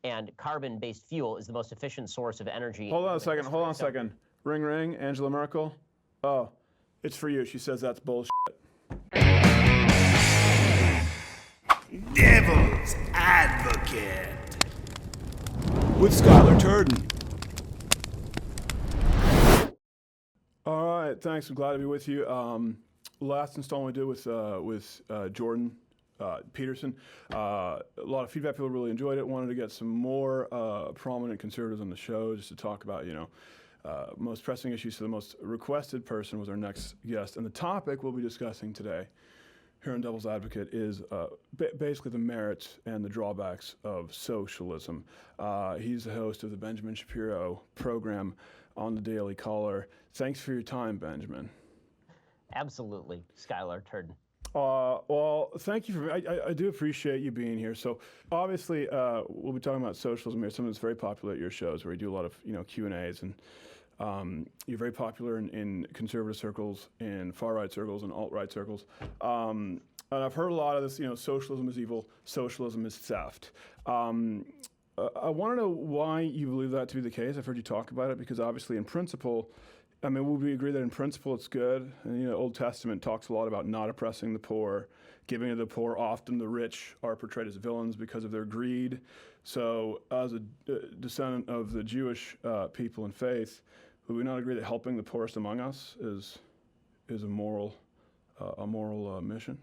and carbon-based fuel is the most efficient source of energy. Hold on a second. Hold on a second. Ring, ring. Angela Merkel. Oh, it's for you. She says that's bullshit. Devil's Advocate with Skyler Turden. All right, thanks. I'm glad to be with you. Last installment we did with Jordan Peterson. A lot of feedback. People really enjoyed it. Wanted to get some more prominent conservatives on the show just to talk about, most pressing issues. So the most requested person was our next guest, and the topic we'll be discussing today here on Devil's Advocate is basically the merits and the drawbacks of socialism. He's the host of the Benjamin Shapiro program on the Daily Caller. Thanks for your time, Benjamin. Absolutely, Skyler Turden. Well, thank you for. I do appreciate you being here. So obviously, we'll be talking about socialism here. Something that's very popular at your shows, where you do a lot of Q&As, and you're very popular in conservative circles, in far-right circles, and alt-right circles. And I've heard a lot of this. Socialism is evil. Socialism is theft. I want to know why you believe that to be the case. I've heard you talk about it because obviously, in principle. I mean, would we agree that in principle it's good? And, Old Testament talks a lot about not oppressing the poor, giving to the poor. Often the rich are portrayed as villains because of their greed. So as a descendant of the Jewish people and faith, would we not agree that helping the poorest among us is a moral mission?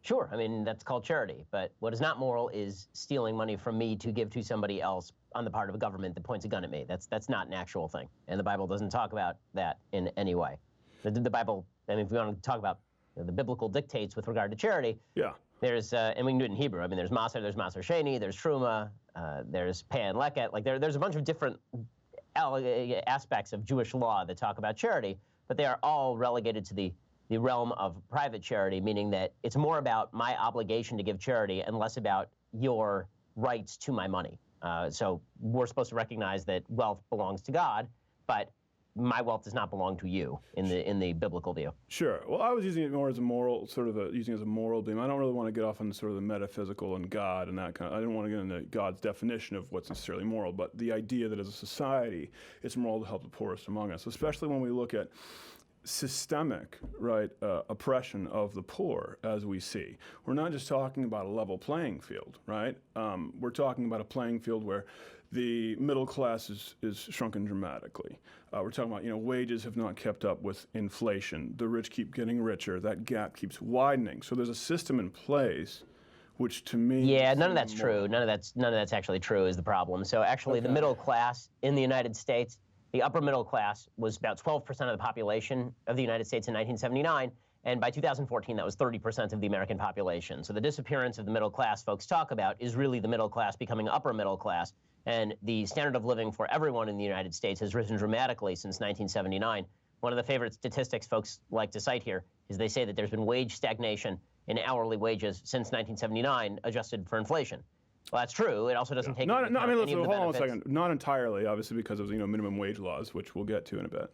Sure. I mean, that's called charity. But what is not moral is stealing money from me to give to somebody else on the part of a government that points a gun at me. That's not an actual thing. And the Bible doesn't talk about that in any way. The Bible, I mean, if we want to talk about the biblical dictates with regard to charity, yeah. There's, and we can do it in Hebrew. I mean, there's Maser, there's Maser Sheni, there's Truma, there's Peh and Leket. Like, there's a bunch of different aspects of Jewish law that talk about charity, but they are all relegated to the realm of private charity, meaning that it's more about my obligation to give charity and less about your rights to my money. So we're supposed to recognize that wealth belongs to God, but my wealth does not belong to you in the biblical view. Sure. Well, I was using it more as a moral, using it as a moral beam. I don't really want to get off on the sort of the metaphysical and God and that kind of. I didn't want to get into God's definition of what's necessarily moral, but the idea that as a society, it's moral to help the poorest among us, especially when we look at systemic, oppression of the poor, as we see. We're not just talking about a level playing field, right? We're talking about a playing field where the middle class is shrunken dramatically. We're talking about, wages have not kept up with inflation. The rich keep getting richer. That gap keeps widening. So there's a system in place, which to me, yeah, none of that's true. None of that's actually true is the problem. So actually, the middle class in the United States. The upper middle class was about 12% of the population of the United States in 1979, and by 2014, that was 30% of the American population. So the disappearance of the middle class folks talk about is really the middle class becoming upper middle class, and the standard of living for everyone in the United States has risen dramatically since 1979. One of the favorite statistics folks like to cite here is they say that there's been wage stagnation in hourly wages since 1979, adjusted for inflation. Well, that's true. It also doesn't take into account any of the benefits. Hold on a second. Not entirely, obviously, because of minimum wage laws, which we'll get to in a bit.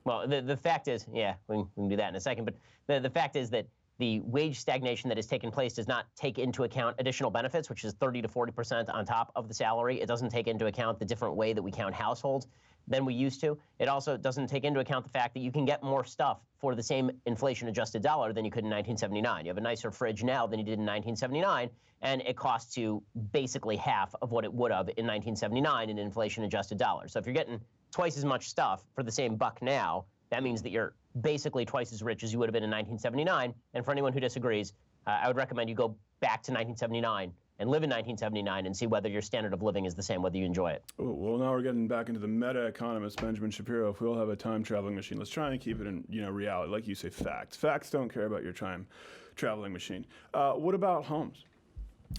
Well, the fact is, yeah, we can do that in a second. But the fact is that the wage stagnation that has taken place does not take into account additional benefits, which is 30 to 40% on top of the salary. It doesn't take into account the different way that we count households than we used to. It also doesn't take into account the fact that you can get more stuff for the same inflation-adjusted dollar than you could in 1979. You have a nicer fridge now than you did in 1979, and it costs you basically half of what it would have in 1979 in inflation-adjusted dollars. So if you're getting twice as much stuff for the same buck now, that means that you're basically twice as rich as you would have been in 1979. And for anyone who disagrees, I would recommend you go back to 1979 and live in 1979 and see whether your standard of living is the same, whether you enjoy it. Well, now we're getting back into the meta-economist Benjamin Shapiro. If we all have a time-traveling machine, let's try and keep it in reality. Like you say, facts. Facts don't care about your time-traveling machine. What about homes?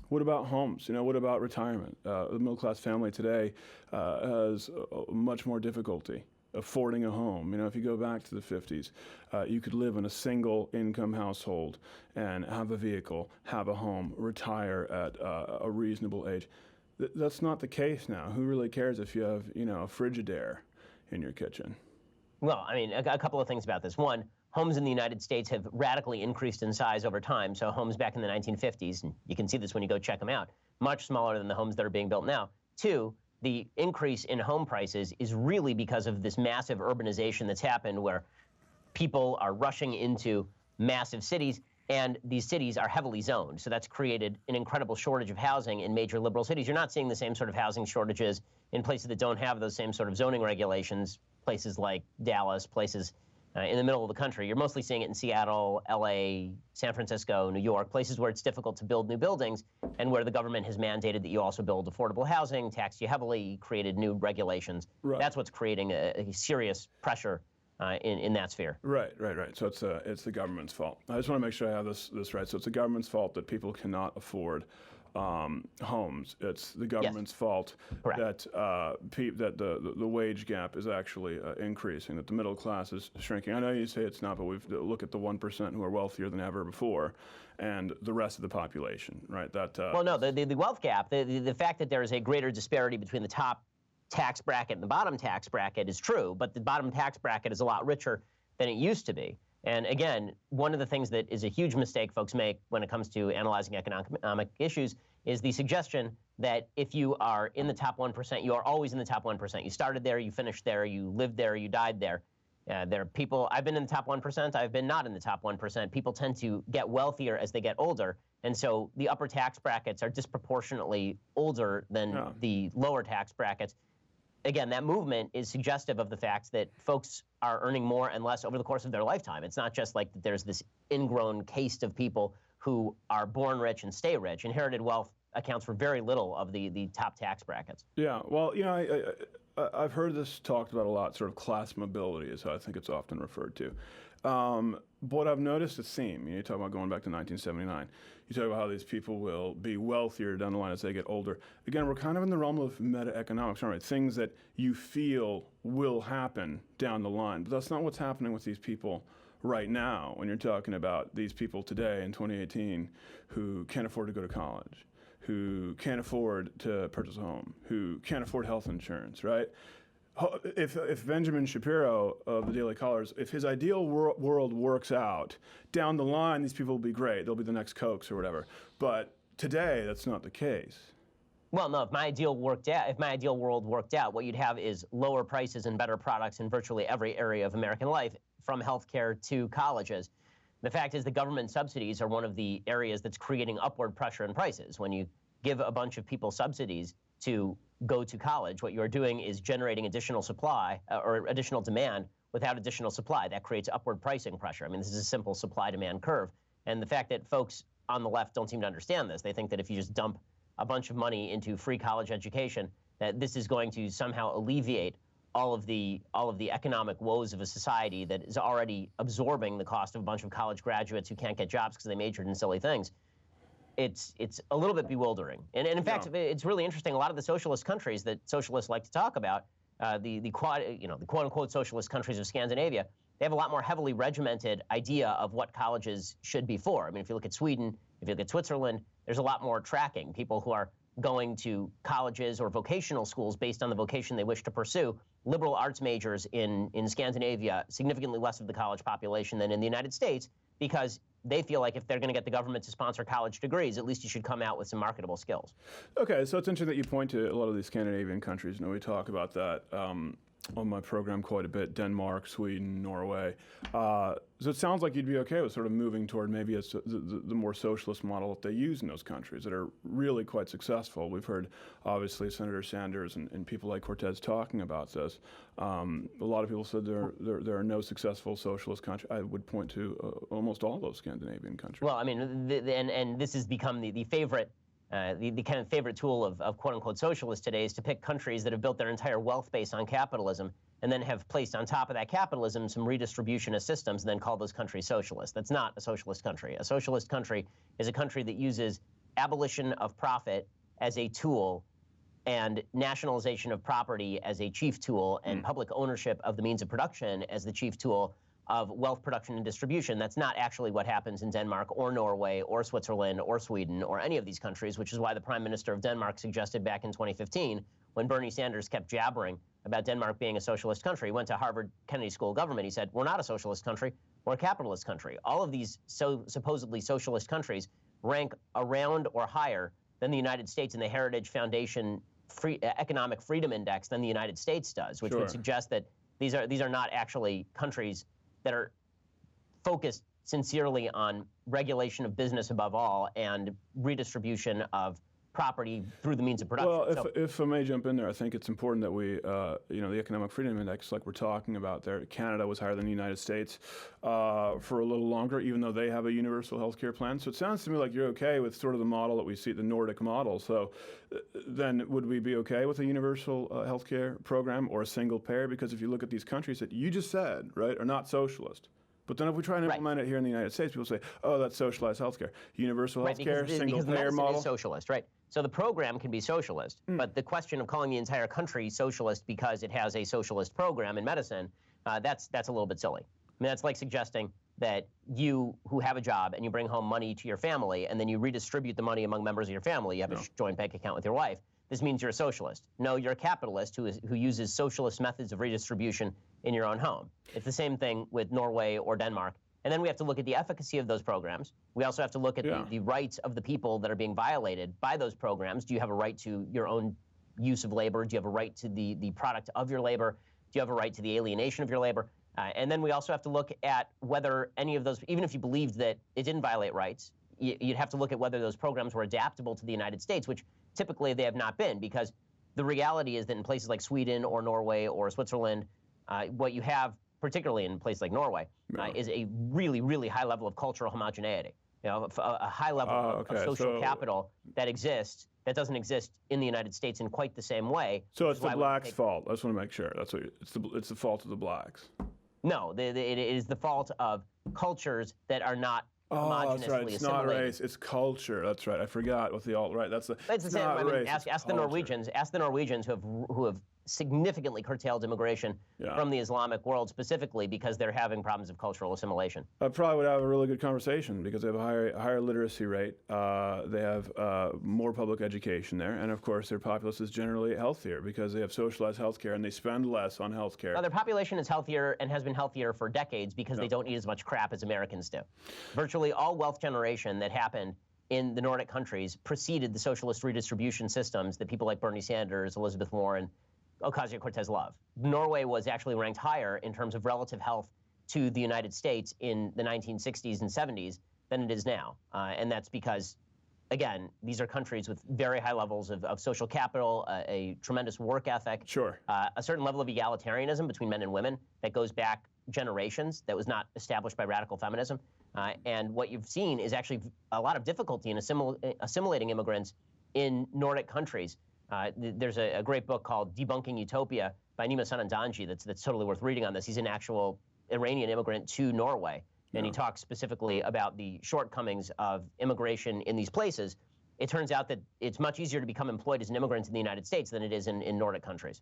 What about homes? What about retirement? The middle-class family today has much more difficulty affording a home. If you go back to the 50s, you could live in a single income household and have a vehicle, have a home, retire at a reasonable age. That's not the case now. Who really cares if you have, a Frigidaire in your kitchen? Well, I mean, a couple of things about this. One, homes in the United States have radically increased in size over time. So homes back in the 1950s, and you can see this when you go check them out, much smaller than the homes that are being built now. Two, the increase in home prices is really because of this massive urbanization that's happened where people are rushing into massive cities, and these cities are heavily zoned. So that's created an incredible shortage of housing in major liberal cities. You're not seeing the same sort of housing shortages in places that don't have those same sort of zoning regulations, places like Dallas, places in the middle of the country. You're mostly seeing it in Seattle, LA, San Francisco, New York, places where it's difficult to build new buildings and where the government has mandated that you also build affordable housing, taxed you heavily, created new regulations. Right. That's what's creating a serious pressure in that sphere. Right. So it's the government's fault. I just want to make sure I have this right. So it's the government's fault that people cannot afford homes. It's the government's fault that that the wage gap is actually increasing, that the middle class is shrinking. I know you say it's not, but we look at the 1% who are wealthier than ever before, and the rest of the population, right? Well, no, the wealth gap, the fact that there is a greater disparity between the top tax bracket and the bottom tax bracket is true, but the bottom tax bracket is a lot richer than it used to be. And again, one of the things that is a huge mistake folks make when it comes to analyzing economic issues is the suggestion that if you are in the top 1%, you are always in the top 1%. You started there, you finished there, you lived there, you died there. There are people, I've been in the top 1%, I've been not in the top 1%. People tend to get wealthier as they get older, and so the upper tax brackets are disproportionately older than the lower tax brackets. Again, that movement is suggestive of the fact that folks are earning more and less over the course of their lifetime. It's not just like there's this ingrown caste of people who are born rich and stay rich. Inherited wealth accounts for very little of the top tax brackets. Yeah, well, you know, I've heard this talked about a lot, sort of class mobility is how I think it's often referred to. But I've noticed a theme. You talk about going back to 1979. You talk about how these people will be wealthier down the line as they get older. Again, we're kind of in the realm of meta-economics, right? Things that you feel will happen down the line. But that's not what's happening with these people right now when you're talking about these people today in 2018 who can't afford to go to college, who can't afford to purchase a home, who can't afford health insurance, right? If Benjamin Shapiro of the Daily Callers, if his ideal world works out, down the line, these people will be great. They'll be the next Kochs or whatever. But today, that's not the case. Well, no, if my ideal world worked out, what you'd have is lower prices and better products in virtually every area of American life, from healthcare to colleges. The fact is the government subsidies are one of the areas that's creating upward pressure in prices. When you give a bunch of people subsidies to go to college, what you're doing is generating additional supply or additional demand without additional supply. That creates upward pricing pressure. I mean, this is a simple supply-demand curve. And the fact that folks on the left don't seem to understand this, they think that if you just dump a bunch of money into free college education, that this is going to somehow alleviate all of the economic woes of a society that is already absorbing the cost of a bunch of college graduates who can't get jobs because they majored in silly things. It's a little bit bewildering. And in fact, it's really interesting. A lot of the socialist countries that socialists like to talk about, the quote-unquote socialist countries of Scandinavia, they have a lot more heavily regimented idea of what colleges should be for. I mean, if you look at Sweden, if you look at Switzerland, there's a lot more tracking. People who are going to colleges or vocational schools based on the vocation they wish to pursue. Liberal arts majors in Scandinavia, significantly less of the college population than in the United States, because they feel like if they're going to get the government to sponsor college degrees, at least you should come out with some marketable skills. Okay, so it's interesting that you point to a lot of these Scandinavian countries. You know, we talk about that on my program quite a bit, Denmark, Sweden, Norway. So it sounds like you'd be okay with sort of moving toward maybe the more socialist model that they use in those countries that are really quite successful. We've heard, obviously, Senator Sanders and people like Cortez talking about this. A lot of people said there are no successful socialist countries. I would point to almost all those Scandinavian countries. Well, I mean, and this has become the favorite the kind of favorite tool of quote-unquote socialists today is to pick countries that have built their entire wealth base on capitalism and then have placed on top of that capitalism some redistributionist systems and then call those countries socialist. That's not a socialist country. A socialist country is a country that uses abolition of profit as a tool and nationalization of property as a chief tool and public ownership of the means of production as the chief tool of wealth production and distribution. That's not actually what happens in Denmark or Norway or Switzerland or Sweden or any of these countries, which is why the Prime Minister of Denmark suggested back in 2015, when Bernie Sanders kept jabbering about Denmark being a socialist country, he went to Harvard Kennedy School of Government. He said, we're not a socialist country, we're a capitalist country. All of these supposedly socialist countries rank around or higher than the United States in the Heritage Foundation Economic Freedom Index than the United States does, which would suggest that these are not actually countries that are focused sincerely on regulation of business above all and redistribution of property through the means of production. Well, if I may jump in there, I think it's important that we, the Economic Freedom Index, like we're talking about there, Canada was higher than the United States for a little longer, even though they have a universal health care plan. So it sounds to me like you're okay with sort of the model that we see, the Nordic model. So then would we be okay with a universal health care program or a single payer? Because if you look at these countries that you just said, right, are not socialist. But then if we try and implement it here in the United States, people say, oh, that's socialized healthcare. Universal healthcare, single payer model. Is socialist, right? So the program can be socialist, but the question of calling the entire country socialist because it has a socialist program in medicine, that's a little bit silly. I mean, that's like suggesting that you who have a job and you bring home money to your family and then you redistribute the money among members of your family. You have a joint bank account with your wife. This means you're a socialist. No, you're a capitalist who uses socialist methods of redistribution in your own home. It's the same thing with Norway or Denmark. And then we have to look at the efficacy of those programs. We also have to look at the rights of the people that are being violated by those programs. Do you have a right to your own use of labor? Do you have a right to the product of your labor? Do you have a right to the alienation of your labor? And then we also have to look at whether any of those, even if you believed that it didn't violate rights, you'd have to look at whether those programs were adaptable to the United States, which typically they have not been, because the reality is that in places like Sweden or Norway or Switzerland, what you have, particularly in places like Norway, is a really, really high level of cultural homogeneity. You know, a high level of social capital that exists, that doesn't exist in the United States in quite the same way. So it's the blacks' fault. I just want to make sure. That's what it's the fault of the blacks. No, it is the fault of cultures that are not that's right. It's not race. It's culture. That's right. I forgot with the alt-right. It's the same. I mean, ask the Norwegians. Ask the Norwegians who have significantly curtailed immigration from the Islamic world, specifically because they're having problems of cultural assimilation. I probably would have a really good conversation because they have a higher literacy rate. They have more public education there, and of course their populace is generally healthier because they have socialized healthcare and they spend less on healthcare. Well, their population is healthier and has been healthier for decades because they don't eat as much crap as Americans do. Virtually all wealth generation that happened in the Nordic countries preceded the socialist redistribution systems that people like Bernie Sanders, Elizabeth Warren, Ocasio-Cortez love. Norway was actually ranked higher in terms of relative health to the United States in the 1960s and 70s than it is now. And that's because, again, these are countries with very high levels of social capital, a tremendous work ethic, a certain level of egalitarianism between men and women that goes back generations, that was not established by radical feminism. And what you've seen is actually a lot of difficulty in assimilating immigrants in Nordic countries. There's a great book called Debunking Utopia by Nima Sanandaji that's totally worth reading on this. He's an actual Iranian immigrant to Norway, and he talks specifically about the shortcomings of immigration in these places. It turns out that it's much easier to become employed as an immigrant in the United States than it is in Nordic countries.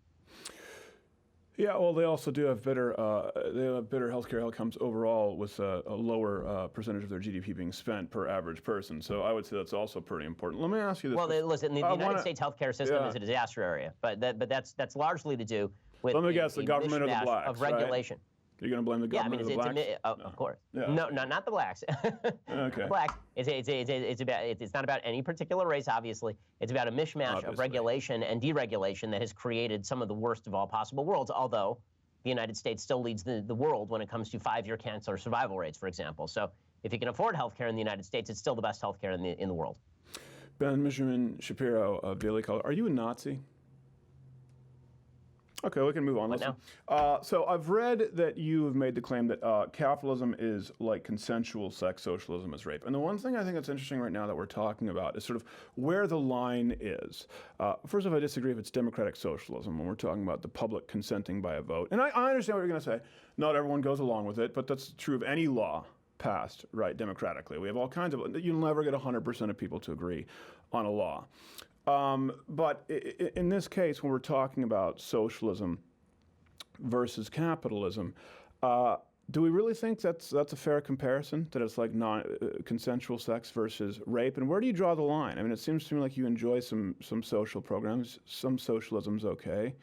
Yeah, well, they also do have better healthcare outcomes overall, with a lower percentage of their GDP being spent per average person. So I would say that's also pretty important. Let me ask you this. Well, listen, the United States healthcare system is a disaster area, but that's largely to do with Let me guess, the government of the blacks, of regulation. Right? You're going to blame the government of the blacks? Of course. Yeah. No, not the blacks. Okay. Blacks. It's not about any particular race, obviously. It's about a mishmash of regulation and deregulation that has created some of the worst of all possible worlds, although the United States still leads the world when it comes to 5-year cancer survival rates, for example. So if you can afford health care in the United States, it's still the best health care in the world. Benjamin Shapiro of Daily Caller, are you a Nazi? Okay, we can move on. Listen. So I've read that you have made the claim that capitalism is like consensual sex, socialism is rape. And the one thing I think that's interesting right now that we're talking about is sort of where the line is. First of all, I disagree if it's democratic socialism when we're talking about the public consenting by a vote. And I understand what you're going to say. Not everyone goes along with it, but that's true of any law passed, right, democratically. We have all kinds of, you'll never get 100% of people to agree on a law. But in this case, when we're talking about socialism versus capitalism, do we really think that's a fair comparison, that it's like consensual sex versus rape? And where do you draw the line? I mean, it seems to me like you enjoy some social programs. Some socialism's okay.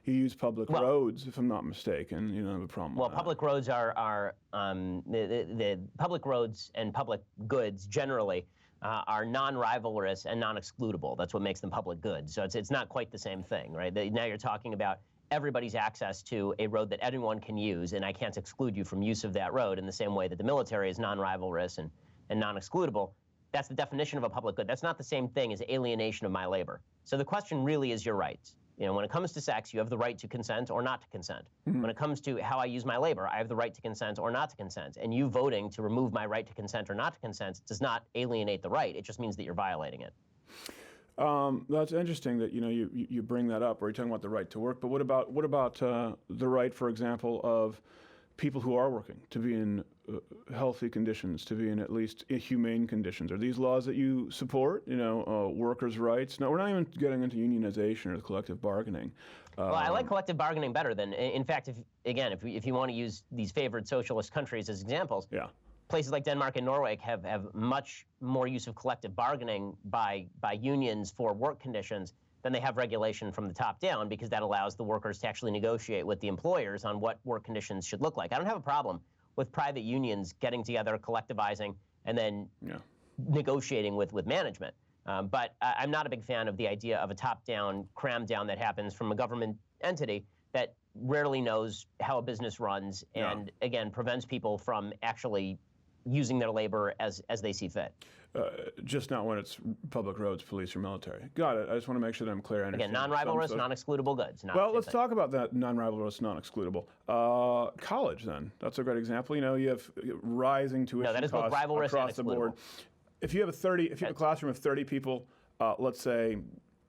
You use public roads, if I'm not mistaken. You don't have a problem with that. Public roads are the public roads and public goods generally are non-rivalrous and non-excludable. That's what makes them public goods. So it's not quite the same thing, right? Now you're talking about everybody's access to a road that anyone can use, and I can't exclude you from use of that road in the same way that the military is non-rivalrous and non-excludable. That's the definition of a public good. That's not the same thing as alienation of my labor. So the question really is your rights. You know, when it comes to sex, you have the right to consent or not to consent. When it comes to how I use my labor, I have the right to consent or not to consent. And you voting to remove my right to consent or not to consent does not alienate the right. It just means that you're violating it. That's interesting that you bring that up, where you're talking about the right to work. But what about the right, for example, of people who are working to be in healthy conditions, to be in at least humane conditions? Are these laws that you support? Workers' rights? No, we're not even getting into unionization or collective bargaining. Well, I like collective bargaining better than, in fact, if you want to use these favored socialist countries as examples, yeah. Places like Denmark and Norway have much more use of collective bargaining by unions for work conditions than they have regulation from the top down, because that allows the workers to actually negotiate with the employers on what work conditions should look like. I don't have a problem with private unions getting together, collectivizing, and then negotiating with management. But I'm not a big fan of the idea of a top-down cram down that happens from a government entity that rarely knows how a business runs and, again, prevents people from actually using their labor as they see fit. Just not when it's public roads, police, or military. Got it. I just want to make sure that I'm clear. Again, non-rivalrous, non-excludable goods. Well, let's talk about that non-rivalrous, non-excludable. College, then. That's a great example. You have rising tuition costs across the board. If you have a classroom of 30 people, let's say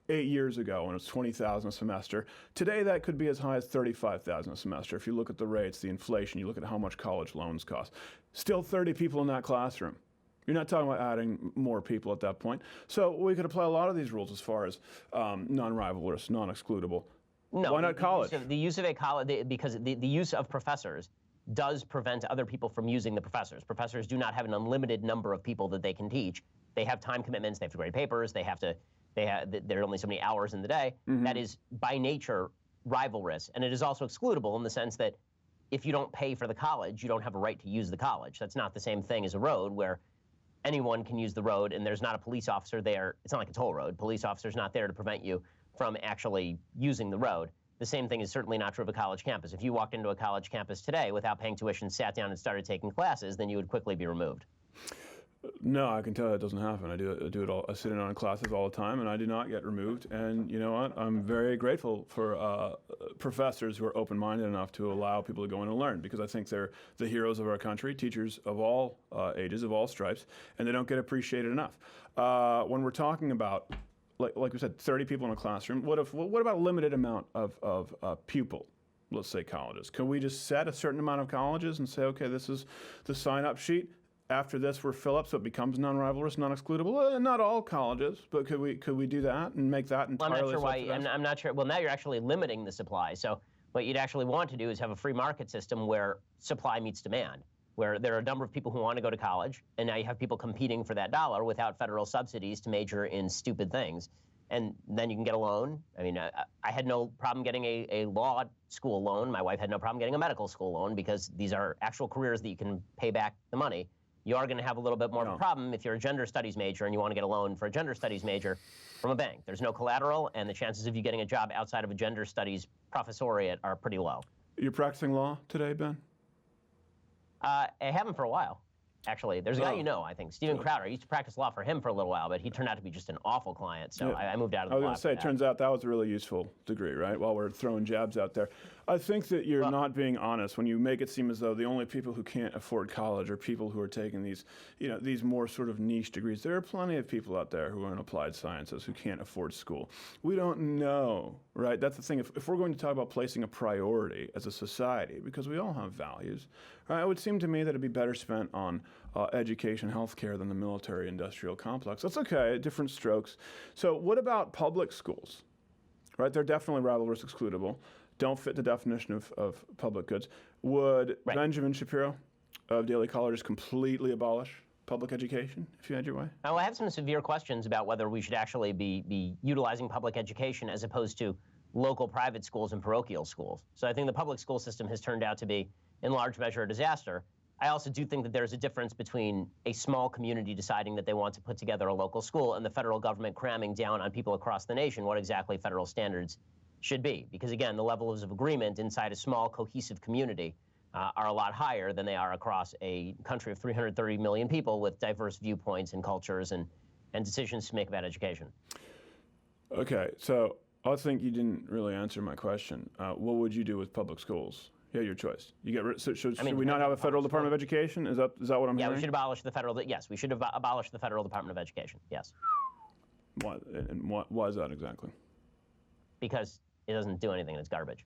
8 years ago, when it was $20,000 a semester, today that could be as high as $35,000 a semester. If you look at the rates, the inflation, you look at how much college loans cost. Still 30 people in that classroom. You're not talking about adding more people at that point. So we could apply a lot of these rules as far as non-rivalrous, non-excludable. No, why not college? The use of a college, because the use of professors does prevent other people from using the professors. Professors do not have an unlimited number of people that they can teach. They have time commitments. They have to grade papers. There are only so many hours in the day. That is, by nature, rivalrous. And it is also excludable in the sense that if you don't pay for the college, you don't have a right to use the college. That's not the same thing as a road where anyone can use the road and there's not a police officer there. It's not like a toll road. Police officer's not there to prevent you from actually using the road. The same thing is certainly not true of a college campus. If you walked into a college campus today without paying tuition, sat down and started taking classes, then you would quickly be removed. No, I can tell that doesn't happen. I do it all. I sit in on classes all the time, and I do not get removed. And you know what? I'm very grateful for professors who are open-minded enough to allow people to go in and learn, because I think they're the heroes of our country, teachers of all ages, of all stripes, and they don't get appreciated enough. When we're talking about, like we said, 30 people in a classroom, what about a limited amount of pupil? Let's say colleges. Can we just set a certain amount of colleges and say, okay, this is the sign-up sheet? After this, we're fill up, so it becomes non-rivalrous, non-excludable. Not all colleges, but could we do that and make that entirely? I'm not sure why. I'm not sure. Well, now you're actually limiting the supply. So what you'd actually want to do is have a free market system where supply meets demand, where there are a number of people who want to go to college, and now you have people competing for that dollar without federal subsidies to major in stupid things, and then you can get a loan. I mean, I had no problem getting a law school loan. My wife had no problem getting a medical school loan, because these are actual careers that you can pay back the money. You are going to have a little bit more of a problem if you're a gender studies major and you want to get a loan for a gender studies major from a bank. There's no collateral, and the chances of you getting a job outside of a gender studies professoriate are pretty low. You're practicing law today, Ben? I haven't for a while, actually. There's a guy I think, Steven Crowder. I used to practice law for him for a little while, but he turned out to be just an awful client, so I moved out of the law. I was going to say, it turns out that was a really useful degree, right, while we're throwing jabs out there. I think that you're not being honest when you make it seem as though the only people who can't afford college are people who are taking these more sort of niche degrees. There are plenty of people out there who are in applied sciences who can't afford school. We don't know, right? That's the thing. If we're going to talk about placing a priority as a society, because we all have values, right, it would seem to me that it'd be better spent on education, healthcare than the military-industrial complex. That's okay, different strokes. So what about public schools? Right, they're definitely rivalrous, excludable. Don't fit the definition of public goods. Would Benjamin Shapiro of Daily Caller just completely abolish public education if you had your way? Well, I have some severe questions about whether we should actually be utilizing public education as opposed to local private schools and parochial schools. So I think the public school system has turned out to be, in large measure, a disaster. I also do think that there's a difference between a small community deciding that they want to put together a local school and the federal government cramming down on people across the nation what exactly federal standards should be. Because again, the levels of agreement inside a small, cohesive community are a lot higher than they are across a country of 330 million people with diverse viewpoints and cultures and decisions to make about education. Okay, so I think you didn't really answer my question. What would you do with public schools? Yeah, your choice. You get rid. So should we not have a federal Department of Education? Is that what I'm hearing? Yeah, we should abolish the federal. Yes, we should abolish the federal Department of Education. Yes. Why? And why is that exactly? Because it doesn't do anything and it's garbage.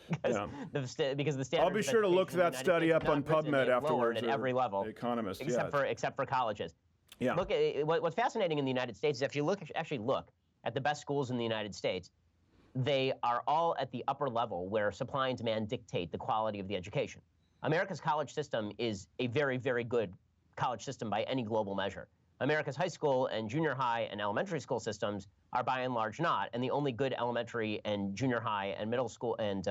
because the standards. I'll be sure to look that study up on PubMed afterwards. At every level, The Economist, except for colleges. Yeah. Look, what's fascinating in the United States is if you actually look at the best schools in the United States, they are all at the upper level where supply and demand dictate the quality of the education. America's college system is a very, very good college system by any global measure. America's high school and junior high and elementary school systems are by and large not, and the only good elementary and junior high and middle school and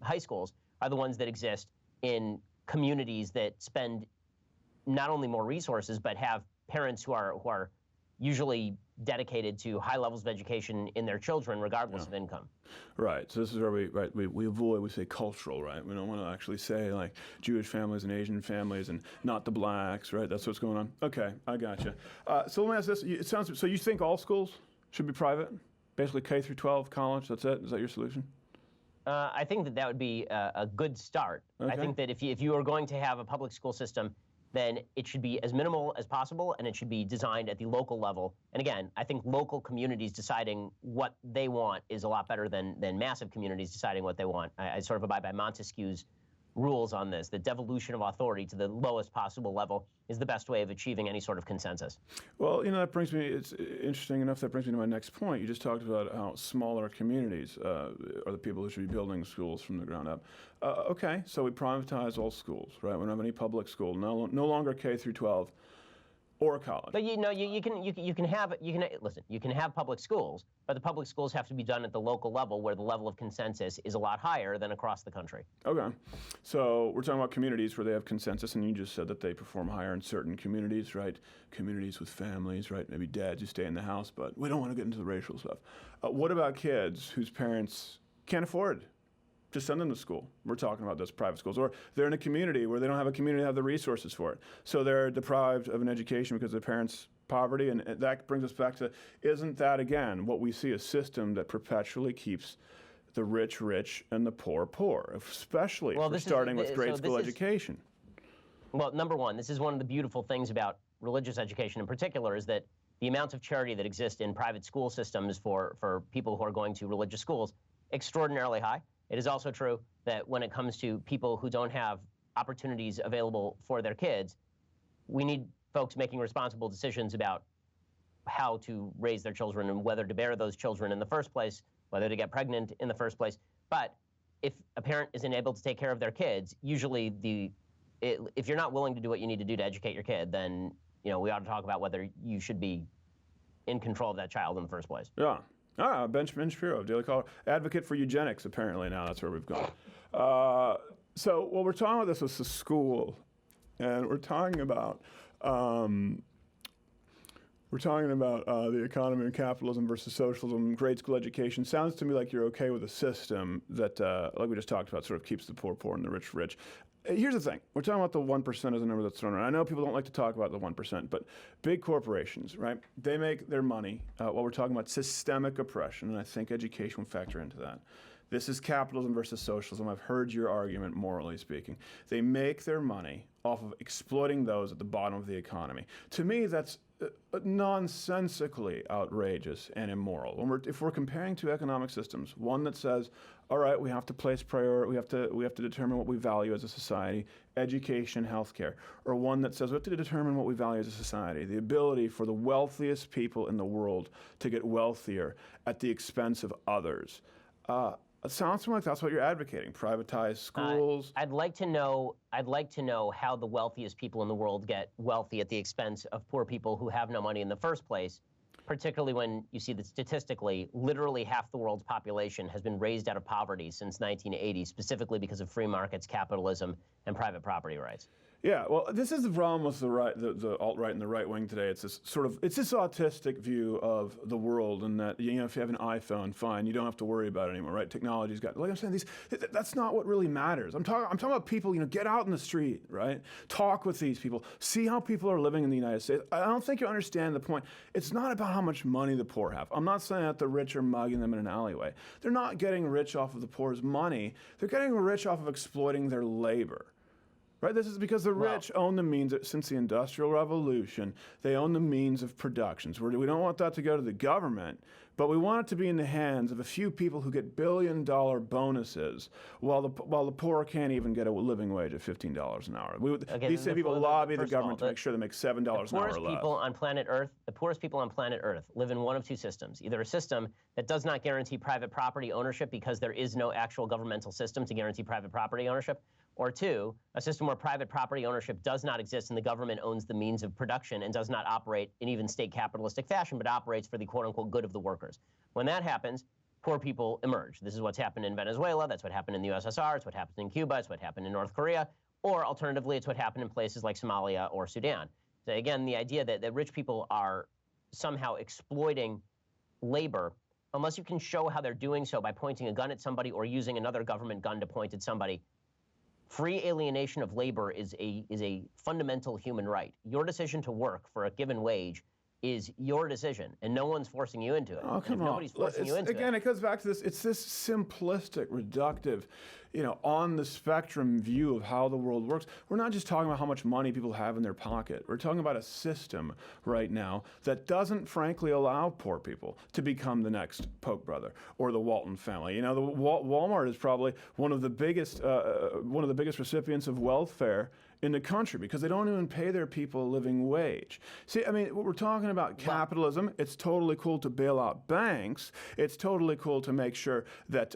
high schools are the ones that exist in communities that spend not only more resources but have parents who are usually dedicated to high levels of education in their children, regardless of income. Right. So this is where we avoid. We say cultural, right? We don't want to actually say like Jewish families and Asian families and not the blacks, right? That's what's going on. Okay, I gotcha. So let me ask this: it sounds so. You think all schools should be private, basically K through 12, college? That's it. Is that your solution? I think that would be a good start. Okay. I think that if you are going to have a public school system, then it should be as minimal as possible, and it should be designed at the local level. And again, I think local communities deciding what they want is a lot better than massive communities deciding what they want. I sort of abide by Montesquieu's rules on this. The devolution of authority to the lowest possible level is the best way of achieving any sort of consensus. Well, that brings me, it's interesting enough, that brings me to my next point. You just talked about how smaller communities are the people who should be building schools from the ground up. Okay, so we privatize all schools, right? We don't have any public school, no longer K through 12 or college. But you can have public schools, but the public schools have to be done at the local level where the level of consensus is a lot higher than across the country. Okay. So we're talking about communities where they have consensus, and you just said that they perform higher in certain communities, right? Communities with families, right? Maybe dads who stay in the house, but we don't want to get into the racial stuff. What about kids whose parents can't afford to send them to school? We're talking about those private schools. Or they're in a community where they don't have a community that have the resources for it. So they're deprived of an education because of their parents' poverty. And that brings us back to, isn't that, again, what we see, a system that perpetually keeps the rich rich and the poor poor, especially if we're starting with grade school education? Well, number one, this is one of the beautiful things about religious education in particular, is that the amount of charity that exists in private school systems for people who are going to religious schools, extraordinarily high. It is also true that when it comes to people who don't have opportunities available for their kids, we need folks making responsible decisions about how to raise their children and whether to bear those children in the first place, whether to get pregnant in the first place. But if a parent isn't able to take care of their kids, usually if you're not willing to do what you need to do to educate your kid, then we ought to talk about whether you should be in control of that child in the first place. Yeah. Benjamin Shapiro, Daily Caller, advocate for eugenics, apparently now. That's where we've gone. So we're talking about this as a school, and we're talking about the economy and capitalism versus socialism, grade school education. Sounds to me like you're okay with a system that, like we just talked about, sort of keeps the poor poor and the rich rich. Here's the thing. We're talking about the 1% as a number that's thrown around. I know people don't like to talk about the 1%, but big corporations, right? They make their money while we're talking about systemic oppression, and I think education would factor into that. This is capitalism versus socialism. I've heard your argument, morally speaking. They make their money off of exploiting those at the bottom of the economy. To me, that's nonsensically outrageous and immoral. If we're comparing two economic systems, one that says, all right, we have to place priority, we have to determine what we value as a society, education, healthcare, or one that says we have to determine what we value as a society, the ability for the wealthiest people in the world to get wealthier at the expense of others. It sounds to me like that's what you're advocating: privatized schools. I'd like to know how the wealthiest people in the world get wealthy at the expense of poor people who have no money in the first place. particularly when you see that statistically, literally half the world's population has been raised out of poverty since 1980, specifically because of free markets, capitalism, and private property rights. Yeah, well, this is the problem with the alt-right and the right wing today. It's this autistic view of the world, and that, you know, if you have an iPhone, fine, you don't have to worry about it anymore, right? Technology's got, like I'm saying, that's not what really matters. I'm talking about people, you know, get out in the street, right? Talk with these people, see how people are living in the United States. I don't think you understand the point. It's not about how much money the poor have. I'm not saying that the rich are mugging them in an alleyway. They're not getting rich off of the poor's money. They're getting rich off of exploiting their labor. Right, this is because the rich own the means, since the Industrial Revolution, they own the means of production. So we don't want that to go to the government, but we want it to be in the hands of a few people who get billion-dollar bonuses, while the poor can't even get a living wage of $15 an hour. These same people lobby the government to make sure they make $7 an hour less. The poorest people on planet Earth live in one of two systems. Either a system that does not guarantee private property ownership because there is no actual governmental system to guarantee private property ownership, or two, a system where private property ownership does not exist and the government owns the means of production and does not operate in even state capitalistic fashion, but operates for the quote-unquote good of the workers. When that happens, poor people emerge. This is what's happened in Venezuela, that's what happened in the USSR, it's what happened in Cuba, it's what happened in North Korea, or alternatively, it's what happened in places like Somalia or Sudan. So again, the idea that rich people are somehow exploiting labor, unless you can show how they're doing so by pointing a gun at somebody or using another government gun to point at somebody. Free alienation of labor is a fundamental human right. Your decision to work for a given wage is your decision, and no one's forcing you into it. Oh, come on. Nobody's forcing you into it. Again, it goes back to this. It's this simplistic, reductive, you know, on the spectrum view of how the world works. We're not just talking about how much money people have in their pocket. We're talking about a system right now that doesn't, frankly, allow poor people to become the next Polk brother or the Walton family. You know, the Walmart is probably one of the biggest recipients of welfare in the country because they don't even pay their people a living wage. See, I mean, we're talking about capitalism. It's totally cool to bail out banks. It's totally cool to make sure that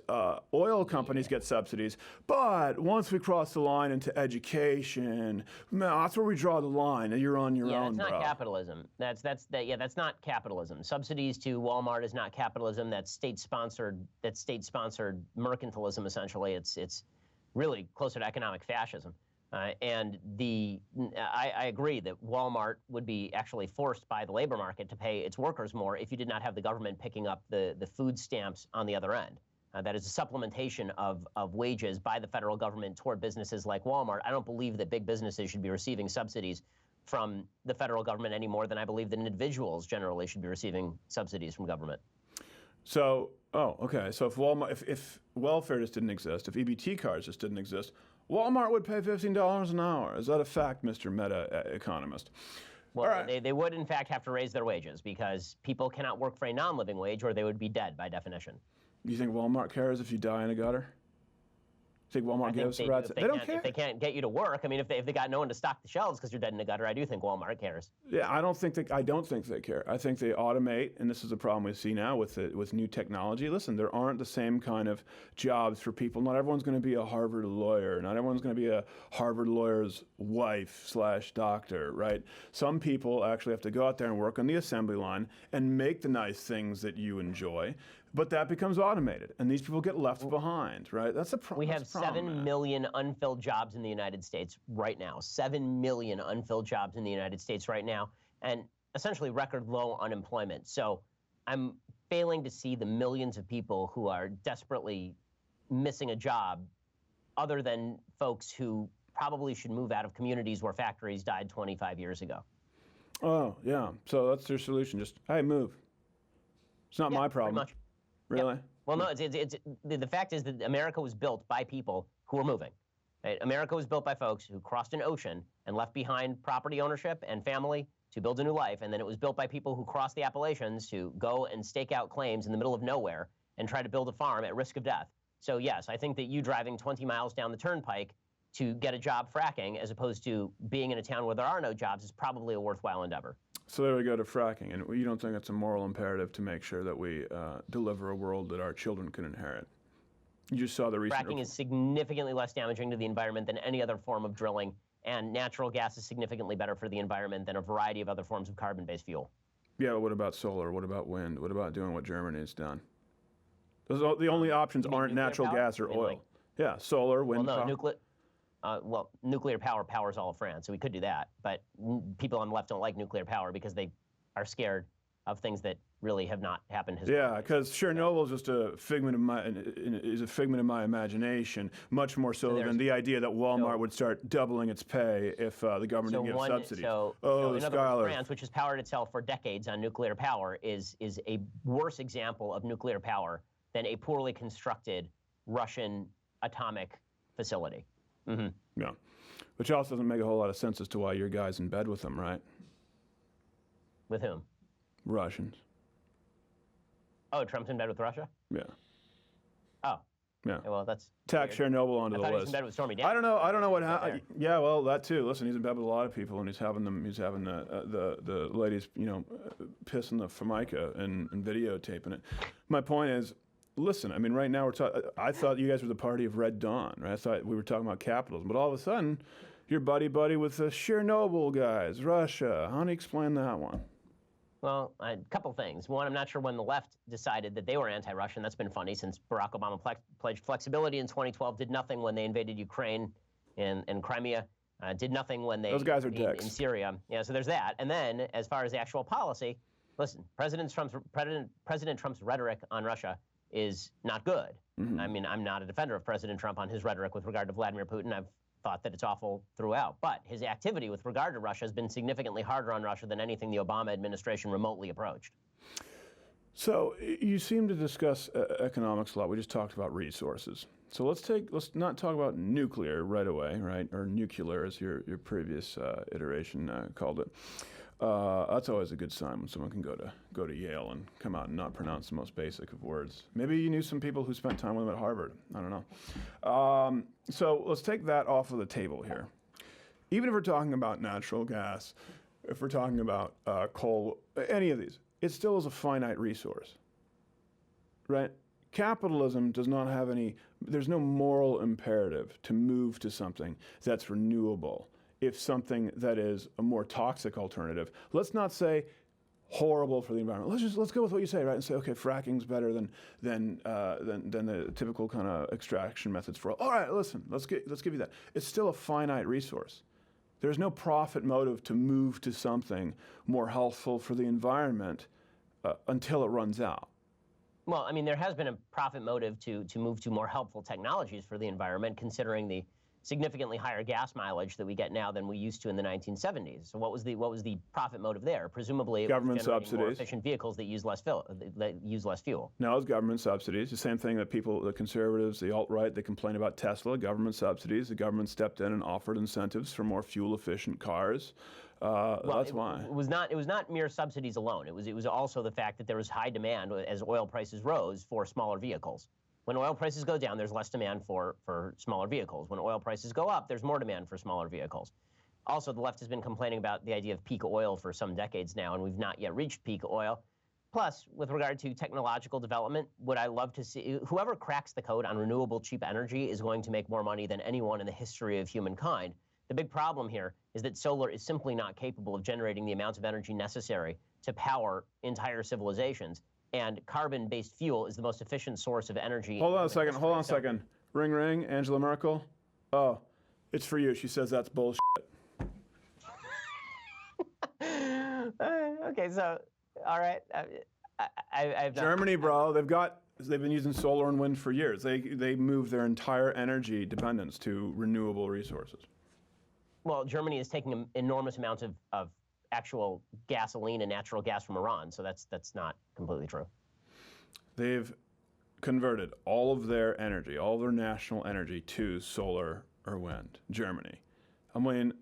oil companies get subsidies. But once we cross the line into education, that's where we draw the line. And you're on your own, bro. Yeah, that's not capitalism. That's not capitalism. Subsidies to Walmart is not capitalism. That's state-sponsored mercantilism, essentially. It's really closer to economic fascism. And I agree that Walmart would be actually forced by the labor market to pay its workers more if you did not have the government picking up the food stamps on the other end. That is a supplementation of wages by the federal government toward businesses like Walmart. I don't believe that big businesses should be receiving subsidies from the federal government any more than I believe that individuals generally should be receiving subsidies from government. So, okay. So if welfare just didn't exist, if EBT cards just didn't exist, Walmart would pay $15 an hour. Is that a fact, Mr. Meta Economist? Well, right. they would, in fact, have to raise their wages because people cannot work for a non-living wage or they would be dead by definition. Do you think Walmart cares if you die in a gutter? Think Walmart gives a rat's? They don't care. If they can't get you to work, I mean, if they got no one to stock the shelves because you're dead in a gutter, I do think Walmart cares. Yeah, I don't think they care. I think they automate, and this is a problem we see now with new technology. Listen, there aren't the same kind of jobs for people. Not everyone's going to be a Harvard lawyer. Not everyone's going to be a Harvard lawyer's wife/doctor, right? Some people actually have to go out there and work on the assembly line and make the nice things that you enjoy. But that becomes automated, and these people get left behind, right? That's a problem. We have 7 million unfilled jobs in the United States right now. 7 million unfilled jobs in the United States right now, and essentially record low unemployment. So I'm failing to see the millions of people who are desperately missing a job other than folks who probably should move out of communities where factories died 25 years ago. Oh, yeah. So that's their solution. Just, hey, move. It's not my problem. Pretty much. Really? Yep. Well, no, the fact is that America was built by people who were moving. Right? America was built by folks who crossed an ocean and left behind property ownership and family to build a new life, and then it was built by people who crossed the Appalachians to go and stake out claims in the middle of nowhere and try to build a farm at risk of death. So yes, I think that you driving 20 miles down the turnpike to get a job fracking as opposed to being in a town where there are no jobs is probably a worthwhile endeavor. So there we go to fracking, and you don't think it's a moral imperative to make sure that we deliver a world that our children can inherit? You just saw the recent... Fracking is significantly less damaging to the environment than any other form of drilling, and natural gas is significantly better for the environment than a variety of other forms of carbon-based fuel. Yeah, but what about solar? What about wind? What about doing what Germany's done? The only options aren't natural gas or oil. Yeah, solar, wind. Well, no, nuclear power powers all of France, so we could do that. But people on the left don't like nuclear power because they are scared of things that really have not happened historically. Yeah, because Chernobyl is just a figment of my imagination, much more so than the idea that Walmart would start doubling its pay if the government didn't give subsidies. In other words, France, which has powered itself for decades on nuclear power, is a worse example of nuclear power than a poorly constructed Russian atomic facility. Mm-hmm. Yeah, which also doesn't make a whole lot of sense as to why your guy's in bed with them, right? With whom? Russians. Oh, Trump's in bed with Russia? Yeah. Oh. Yeah. Well, that's tack Chernobyl onto the list. He was in bed with Stormy Daniels. I don't know what happened. Yeah, well, that too. Listen, he's in bed with a lot of people, and he's having the ladies, pissing the formica and videotaping it. My point is, listen. I mean, right now I thought you guys were the party of Red Dawn, right? I thought we were talking about capitalism, but all of a sudden, you're buddy with the Chernobyl guys, Russia. How do you explain that one? Well, a couple things. One, I'm not sure when the left decided that they were anti-Russian. That's been funny since Barack Obama pledged flexibility in 2012, did nothing when they invaded Ukraine and Crimea, did nothing when they Those guys are dicks. In Syria. Yeah, so there's that. And then, as far as the actual policy, listen, President Trump's rhetoric on Russia is not good. Mm-hmm. I mean, I'm not a defender of President Trump on his rhetoric with regard to Vladimir Putin. I've thought that it's awful throughout. But his activity with regard to Russia has been significantly harder on Russia than anything the Obama administration remotely approached. So you seem to discuss economics a lot. We just talked about resources. So let's not talk about nuclear right away, right? Or nuclear, as your previous iteration called it. That's always a good sign when someone can go to Yale and come out and not pronounce the most basic of words. Maybe you knew some people who spent time with them at Harvard. I don't know. So let's take that off of the table here. Even if we're talking about natural gas, if we're talking about coal, any of these, it still is a finite resource, right? Capitalism does not have there's no moral imperative to move to something that's renewable. If something that is a more toxic alternative, let's not say horrible for the environment. Let's go with what you say, right? And say, okay, fracking's better than the typical kind of extraction methods for. All right, listen, let's give you that. It's still a finite resource. There's no profit motive to move to something more healthful for the environment until it runs out. Well, I mean, there has been a profit motive to move to more helpful technologies for the environment, considering the significantly higher gas mileage that we get now than we used to in the 1970s. So what was the profit motive there? Presumably, government it was generating subsidies, more efficient vehicles that use less fuel. No, it's government subsidies. The same thing that the conservatives, the alt-right, they complain about Tesla. Government subsidies. The government stepped in and offered incentives for more fuel-efficient cars. That's why. It was not mere subsidies alone. It was also the fact that there was high demand as oil prices rose for smaller vehicles. When oil prices go down, there's less demand for smaller vehicles. When oil prices go up, there's more demand for smaller vehicles. Also, the left has been complaining about the idea of peak oil for some decades now, and we've not yet reached peak oil. Plus, with regard to technological development, would I love to see whoever cracks the code on renewable cheap energy is going to make more money than anyone in the history of humankind. The big problem here is that solar is simply not capable of generating the amounts of energy necessary to power entire civilizations. And carbon-based fuel is the most efficient source of energy. Hold on a second. Ring, ring. Angela Merkel. Oh, it's for you. She says that's bullshit. Okay, so, all right. I've Germany, bro. They've been using solar and wind for years. They moved their entire energy dependence to renewable resources. Well, Germany is taking enormous amounts of actual gasoline and natural gas from Iran, so that's not completely true. They've converted all of their energy, all of their national energy to solar or wind. Germany. I mean,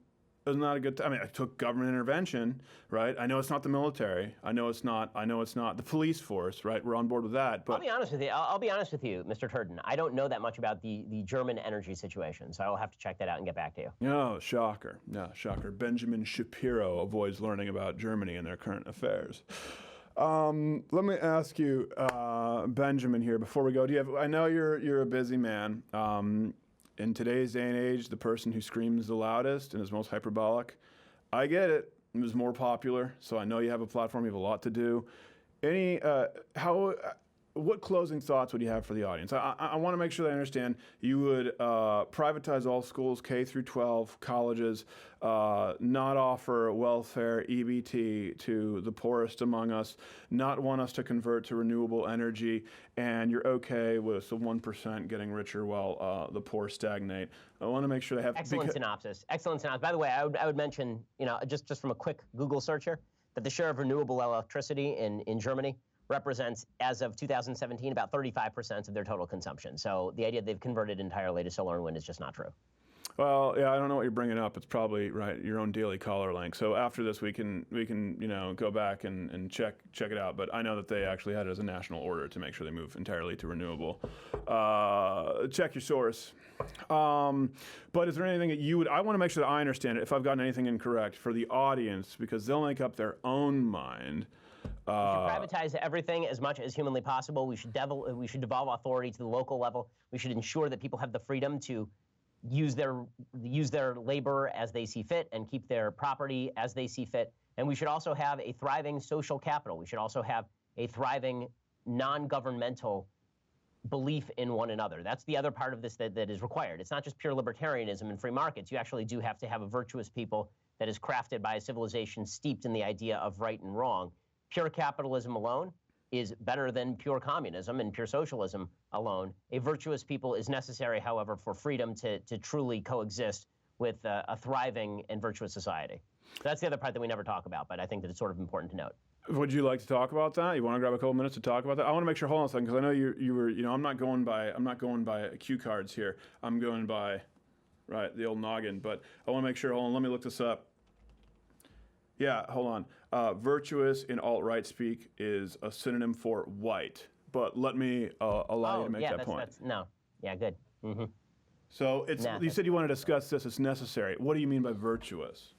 it's not a good time. I mean, I took government intervention, right? I know it's not the military. I know it's not the police force, right? We're on board with that. But I'll be honest with you. I'll be honest with you, Mr. Turden. I don't know that much about the German energy situation, so I will have to check that out and get back to you. No, shocker. Yeah, shocker. Benjamin Shapiro avoids learning about Germany and their current affairs. Let me ask you, Benjamin, here before we go. I know you're a busy man. In today's day and age, the person who screams the loudest and is most hyperbolic, I get it. is more popular, so I know you have a platform, you have a lot to do. What closing thoughts would you have for the audience? I want to make sure that I understand. You would privatize all schools, K through 12, colleges, not offer welfare, EBT to the poorest among us, not want us to convert to renewable energy, and you're okay with the 1% getting richer while the poor stagnate. I want to make sure they have... Excellent synopsis. Excellent synopsis. By the way, I would mention, just from a quick Google search here, that the share of renewable electricity in Germany represents, as of 2017, about 35% of their total consumption. So the idea they've converted entirely to solar and wind is just not true. Well, yeah, I don't know what you're bringing up. It's probably right, your own daily caller link. So after this, we can go back and check it out. But I know that they actually had it as a national order to make sure they move entirely to renewable. Check your source. But is there anything that you would? I want to make sure that I understand it. If I've gotten anything incorrect for the audience, because they'll make up their own mind. We should privatize everything as much as humanly possible. We should devolve authority to the local level. We should ensure that people have the freedom to use their labor as they see fit and keep their property as they see fit. And we should also have a thriving social capital. We should also have a thriving non-governmental belief in one another. That's the other part of this that is required. It's not just pure libertarianism and free markets. You actually do have to have a virtuous people that is crafted by a civilization steeped in the idea of right and wrong. Pure capitalism alone is better than pure communism and pure socialism alone. A virtuous people is necessary, however, for freedom to truly coexist with a thriving and virtuous society. That's the other part that we never talk about, but I think that it's sort of important to note. Would you like to talk about that? You want to grab a couple minutes to talk about that? I want to make sure. Hold on a second, because I know you were. I'm not going by cue cards here. I'm going by, right, the old noggin. But I want to make sure. Hold on. Let me look this up. Yeah, hold on. Virtuous in alt-right speak is a synonym for white. But let me allow you to make that point. Yeah, good. Mm-hmm. So you said you want to discuss this. It's necessary. What do you mean by virtuous?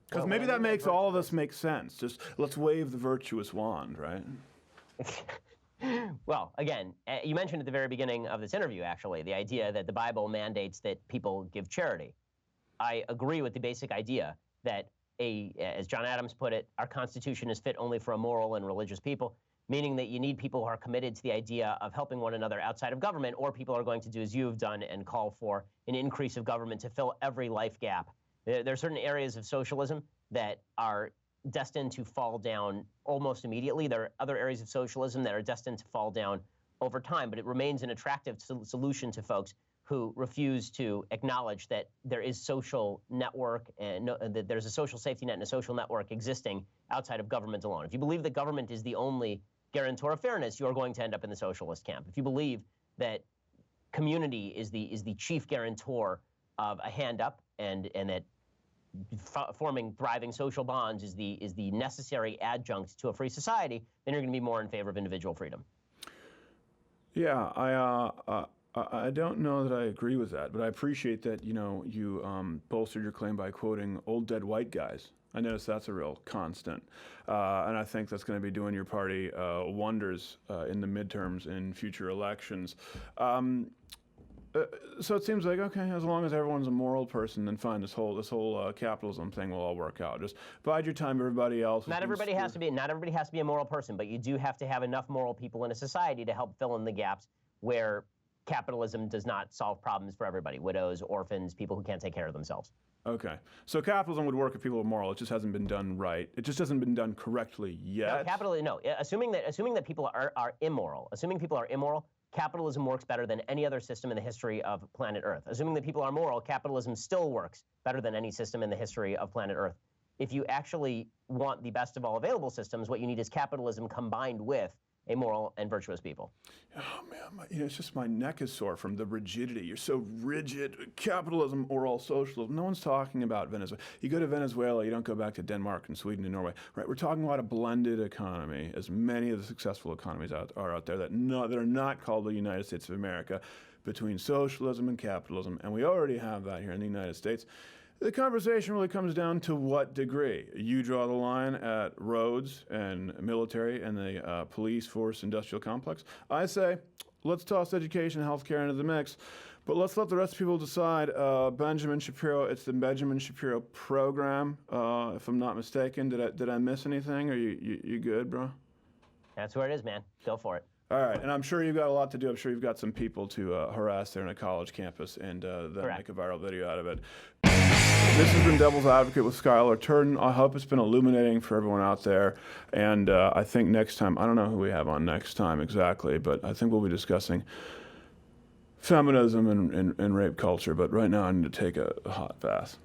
Because maybe that makes all of us make sense. Just let's wave the virtuous wand, right? Well, again, you mentioned at the very beginning of this interview, actually, the idea that the Bible mandates that people give charity. I agree with the basic idea that, as John Adams put it, our Constitution is fit only for a moral and religious people, meaning that you need people who are committed to the idea of helping one another outside of government, or people are going to do as you have done and call for an increase of government to fill every life gap. There are certain areas of socialism that are destined to fall down almost immediately. There are other areas of socialism that are destined to fall down over time, but it remains an attractive solution to folks who refuse to acknowledge that there is social network and that there's a social safety net and a social network existing outside of government alone. If you believe that government is the only guarantor of fairness, you are going to end up in the socialist camp. If you believe that community is the chief guarantor of a hand up and that forming thriving social bonds is the necessary adjunct to a free society, then you're going to be more in favor of individual freedom. Yeah, I don't know that I agree with that, but I appreciate that you bolstered your claim by quoting old dead white guys. I notice that's a real constant, and I think that's going to be doing your party wonders in the midterms in future elections. So it seems like, okay, as long as everyone's a moral person, then fine. This whole capitalism thing will all work out. Just bide your time. Everybody else. Not everybody has to be a moral person, but you do have to have enough moral people in a society to help fill in the gaps where capitalism does not solve problems for everybody: widows, orphans, people who can't take care of themselves. Okay, so capitalism would work if people are moral. It just hasn't been done right. It just hasn't been done correctly yet. No. Assuming that people are immoral. Assuming people are immoral. Capitalism works better than any other system in the history of planet Earth. Assuming that people are moral, capitalism still works better than any system in the history of planet Earth. If you actually want the best of all available systems, what you need is capitalism combined with a moral and virtuous people. Oh man, it's just my neck is sore from the rigidity. You're so rigid. Capitalism or all socialism. No one's talking about Venezuela. You go to Venezuela, you don't go back to Denmark and Sweden and Norway. Right? We're talking about a blended economy, as many of the successful economies are out there that are not called the United States of America, between socialism and capitalism, and we already have that here in the United States. The conversation really comes down to what degree. You draw the line at roads and military and the police force industrial complex. I say, let's toss education and healthcare into the mix. But let's let the rest of people decide. Benjamin Shapiro, it's the Benjamin Shapiro program, if I'm not mistaken. Did I miss anything? Are you good, bro? That's where it is, man. Go for it. All right, and I'm sure you've got a lot to do. I'm sure you've got some people to harass there in a college campus and then make a viral video out of it. This has been Devil's Advocate with Skyler Turden. I hope it's been illuminating for everyone out there. And I think next time, I don't know who we have on next time exactly, but I think we'll be discussing feminism and rape culture. But right now I need to take a hot bath.